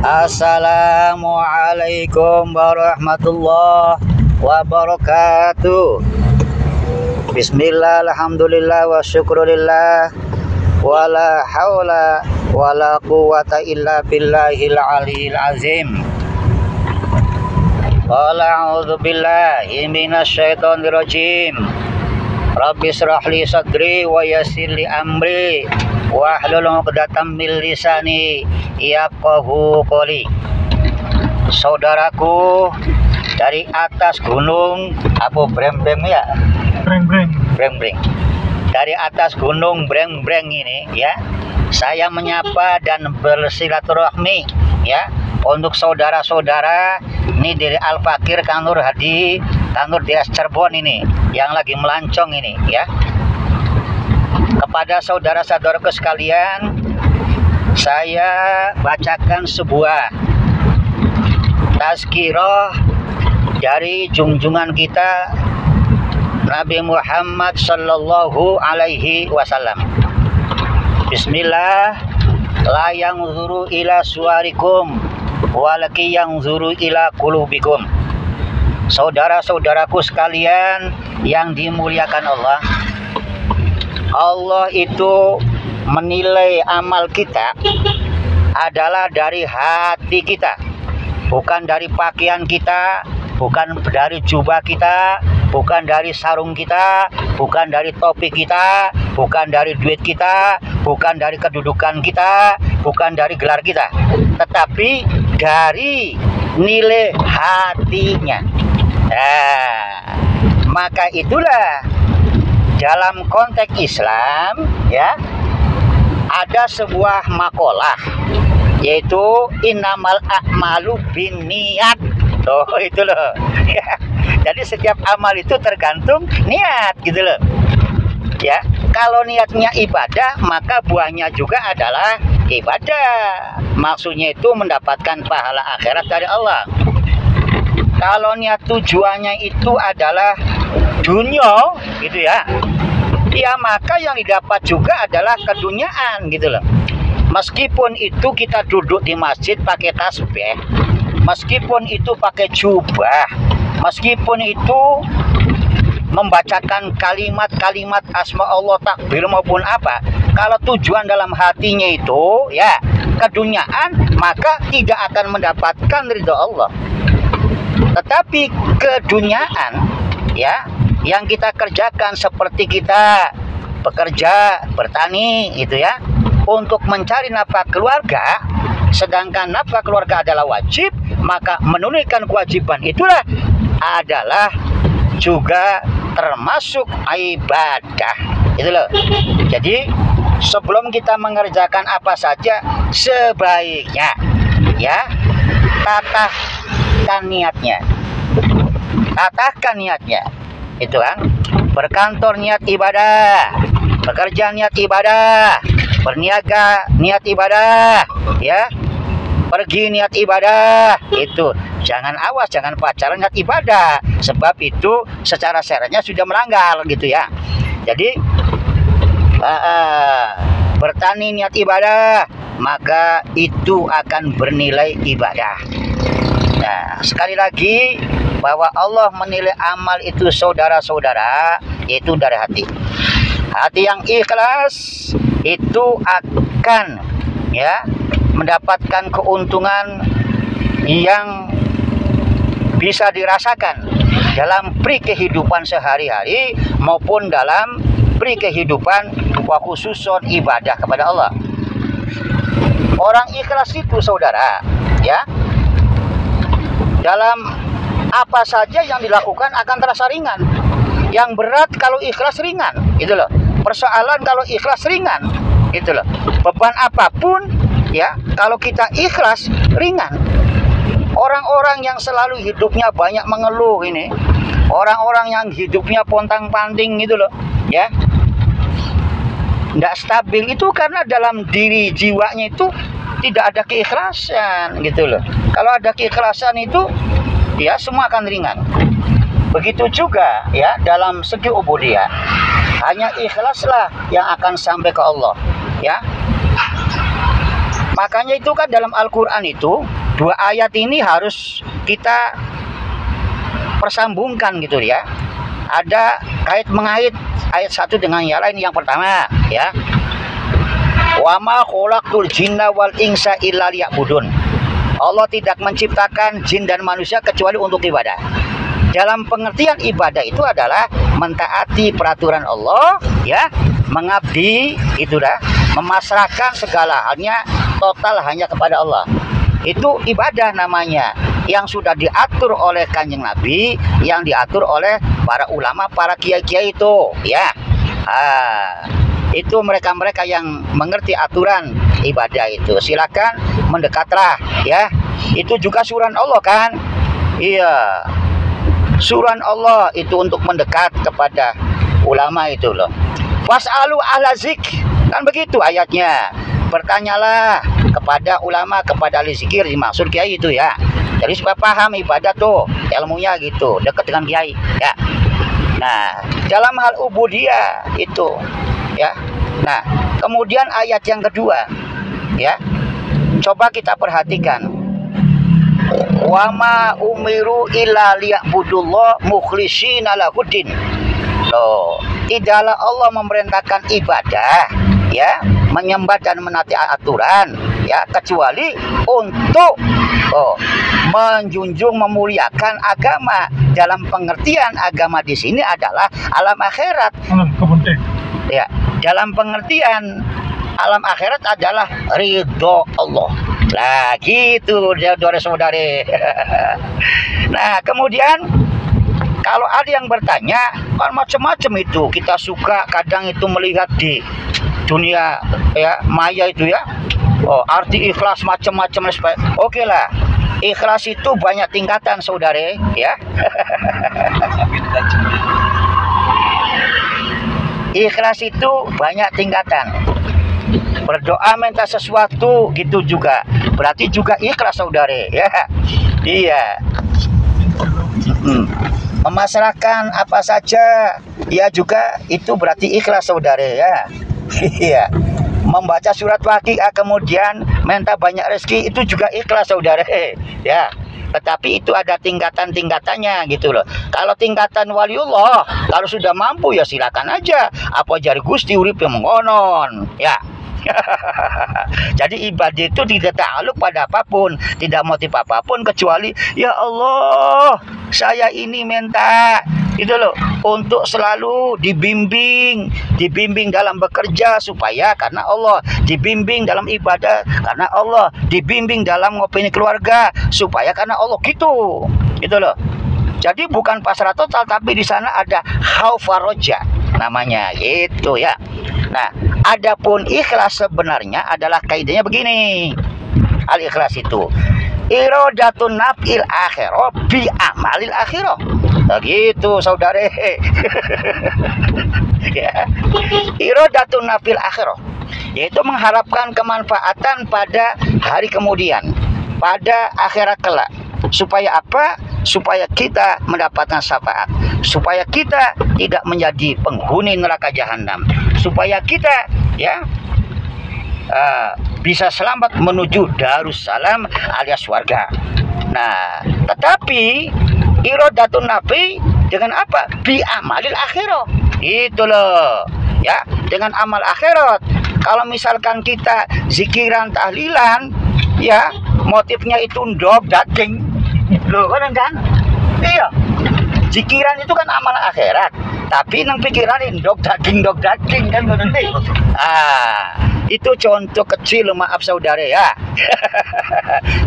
Assalamualaikum warahmatullahi wabarakatuh. Bismillah, alhamdulillah, wa syukurillah, wala hawla wala quwata illa billahil aliyil azim. Qala a'udzu billahi minasyaitonir rajim. Rabbi shrah li sadri wa yassir li amri wahlul 'uqdatam min lisani yafqahu qawli. Saudaraku, dari atas gunung Breng-breng ya? Breng-breng. Dari atas gunung Breng-breng ini ya, saya menyapa dan bersilaturahmi ya untuk saudara-saudara ini dari Al Fakir Kang Nur Hadi, Kang Nur Dias Cirebon ini yang lagi melancong ini ya. Kepada saudara-saudaraku sekalian, saya bacakan sebuah tazkirah dari junjungan kita Nabi Muhammad sallallahu alaihi wasallam. Bismillah, la yanzuru ila suwarikum walaki yanzuru ila qulubikum. Saudara-saudaraku sekalian yang dimuliakan Allah, Allah itu menilai amal kita adalah dari hati kita, bukan dari pakaian kita, bukan dari jubah kita, bukan dari sarung kita, bukan dari topi kita, bukan dari duit kita, bukan dari kedudukan kita, bukan dari gelar kita, tetapi dari nilai hatinya. Nah, maka itulah dalam konteks Islam ya, ada sebuah makalah yaitu innamal a'malu binniyat. Tuh itu loh ya. Jadi setiap amal itu tergantung niat gitu loh ya. Kalau niatnya ibadah, maka buahnya juga adalah ibadah. Maksudnya itu mendapatkan pahala akhirat dari Allah. Kalau niat tujuannya itu adalah dunia gitu ya, ya maka yang didapat juga adalah keduniaan gitu loh. Meskipun itu kita duduk di masjid pakai tasbih, meskipun itu pakai jubah, meskipun itu membacakan kalimat-kalimat asma Allah, takbir maupun apa, kalau tujuan dalam hatinya itu ya keduniaan, maka tidak akan mendapatkan ridha Allah. Tetapi keduniaan ya yang kita kerjakan seperti kita bekerja, bertani gitu ya, untuk mencari nafkah keluarga, sedangkan nafkah keluarga adalah wajib, maka menunaikan kewajiban itulah adalah juga termasuk ibadah. Itu loh. Jadi sebelum kita mengerjakan apa saja, sebaiknya ya tatahkan niatnya. Tatahkan niatnya. Itu kan, berkantor niat ibadah, bekerja niat ibadah, berniaga niat ibadah ya, pergi niat ibadah. Itu jangan awas, jangan pacaran niat ibadah, sebab itu secara syariatnya sudah melanggar gitu ya. Jadi bertani niat ibadah, maka itu akan bernilai ibadah. Nah, sekali lagi bahwa Allah menilai amal itu saudara-saudara itu dari hati. Hati yang ikhlas itu akan ya mendapatkan keuntungan yang bisa dirasakan dalam pri kehidupan sehari-hari maupun dalam pri kehidupan wa khususon ibadah kepada Allah. Orang ikhlas itu saudara ya, dalam apa saja yang dilakukan akan terasa ringan. Yang berat kalau ikhlas ringan, itu loh. Persoalan kalau ikhlas ringan, itu loh. Beban apapun ya, kalau kita ikhlas ringan. Orang-orang yang selalu hidupnya banyak mengeluh ini, orang-orang yang hidupnya pontang-panting gitu loh, ya, tidak stabil, itu karena dalam diri jiwanya itu tidak ada keikhlasan gitu loh. Kalau ada keikhlasan itu ya semua akan ringan. Begitu juga ya dalam segi ubudiyah, hanya ikhlaslah yang akan sampai ke Allah ya. Makanya itu kan dalam Al-Quran itu dua ayat ini harus kita persambungkan gitu ya. Ada kait mengait ayat satu dengan yang lain. Yang pertama ya, wa ma khalaqtul jinna wal insa illa liya'budun. Allah tidak menciptakan jin dan manusia kecuali untuk ibadah. Dalam pengertian ibadah itu adalah mentaati peraturan Allah ya, mengabdi, itu dah, memasrahkan segala halnya total hanya kepada Allah. Itu ibadah namanya, yang sudah diatur oleh Kanjeng Nabi, yang diatur oleh para ulama, para kiai-kiai itu ya. Itu mereka-mereka yang mengerti aturan ibadah itu. Silakan mendekatlah ya. Itu juga suruhan Allah kan? Iya. Suruhan Allah itu untuk mendekat kepada ulama itu loh. Was'alu ahla zikr, kan begitu ayatnya. Bertanyalah kepada ulama, kepada ahli zikir, dimaksud kiai itu ya. Jadi supaya paham ibadah tuh, ilmunya gitu, dekat dengan kiai ya. Nah, dalam hal ubudiyah itu ya. Nah, kemudian ayat yang kedua ya. Coba kita perhatikan. Wa ma umiru illa liya'budullah mukhlishina lahuddin. Loh, tidaklah Allah memerintahkan ibadah ya, menyembah dan menaati aturan ya, kecuali untuk menjunjung, memuliakan agama. Dalam pengertian agama di sini adalah alam akhirat. Ya, dalam pengertian alam akhirat adalah ridho Allah. Lah gitu saudara-saudari. Nah, kemudian kalau ada yang bertanya, kan macam-macam itu kita suka kadang itu melihat di dunia ya maya itu ya. Oh, arti ikhlas macam-macam. Oke lah, ikhlas itu banyak tingkatan saudara ya. Ikhlas itu banyak tingkatan. Berdoa minta sesuatu gitu juga berarti juga ikhlas saudara ya. Iya. Memasrahkan apa saja ya juga itu berarti ikhlas saudara ya. Iya. Membaca surat Waqiah kemudian minta banyak rezeki itu juga ikhlas saudara ya. Tetapi itu ada tingkatan-tingkatannya gitu loh. Kalau tingkatan waliullah, kalau sudah mampu ya silakan aja. Apa jari Gusti urip yang mengonon ya. Jadi ibadah itu tidak takluk pada apapun, tidak motif apapun kecuali ya Allah, saya ini minta itu loh untuk selalu dibimbing dalam bekerja supaya karena Allah, dibimbing dalam ibadah karena Allah, dibimbing dalam ngopeni keluarga supaya karena Allah gitu. Itu loh. Jadi bukan pasrah total, tapi di sana ada khaufaroja namanya itu ya. Nah, adapun ikhlas sebenarnya adalah kaidahnya begini. Al-ikhlas itu iradatun nafil akhirah bi amalil akhirah. Nah, gitu saudara. Ya. Iradatun nafil akhirah yaitu mengharapkan kemanfaatan pada hari kemudian, pada akhirat kelak. Supaya apa? Supaya kita mendapatkan syafaat, supaya kita tidak menjadi penghuni neraka jahanam, supaya kita ya bisa selamat menuju Darussalam alias surga. Nah, tetapi iradatun nafi dengan apa? Bi amalil akhirah. Itu loh ya, dengan amal akhirat. Kalau misalkan kita zikiran tahlilan ya, motifnya itu ndok daging loh kan? Iya. Zikiran itu kan amal akhirat, tapi nang pikiran ndok daging kan ngono. Itu contoh kecil, maaf saudara ya.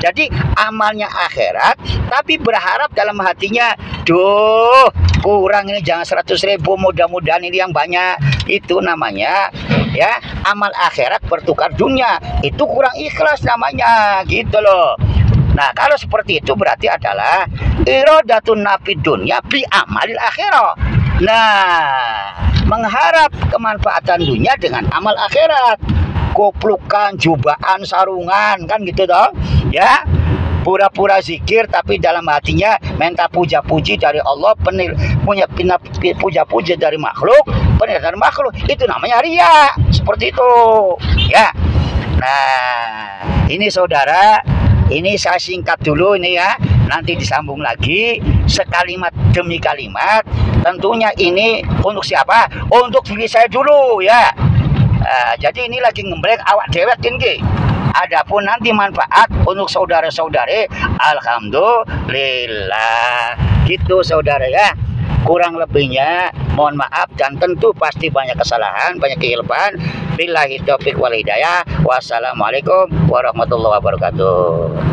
Jadi amalnya akhirat, tapi berharap dalam hatinya, duh kurang ini jangan 100.000, mudah-mudahan ini yang banyak. Itu namanya ya amal akhirat bertukar dunia, itu kurang ikhlas namanya gitu loh. Nah, kalau seperti itu berarti adalah iradatun nafid dunya bi amalil akhirah. Nah, mengharap kemanfaatan dunia dengan amal akhirat. Koplukan, jubaan, sarungan kan gitu dong. Ya. Pura-pura zikir tapi dalam hatinya minta puja-puji dari Allah, puja-puji dari makhluk, penilaian makhluk. Itu namanya riya. Seperti itu. Ya. Nah, Ini saudara, ini saya singkat dulu ini ya, nanti disambung lagi sekalimat demi kalimat. Tentunya ini untuk siapa? Untuk diri saya dulu ya. Jadi ini lagi ngembreng awak dewek ini. Adapun nanti manfaat untuk saudara-saudari, alhamdulillah. Gitu saudara ya. Kurang lebihnya mohon maaf, dan tentu pasti banyak kesalahan, banyak kehilapan. Billahi taufiq wal hidayah. Wassalamualaikum warahmatullahi wabarakatuh.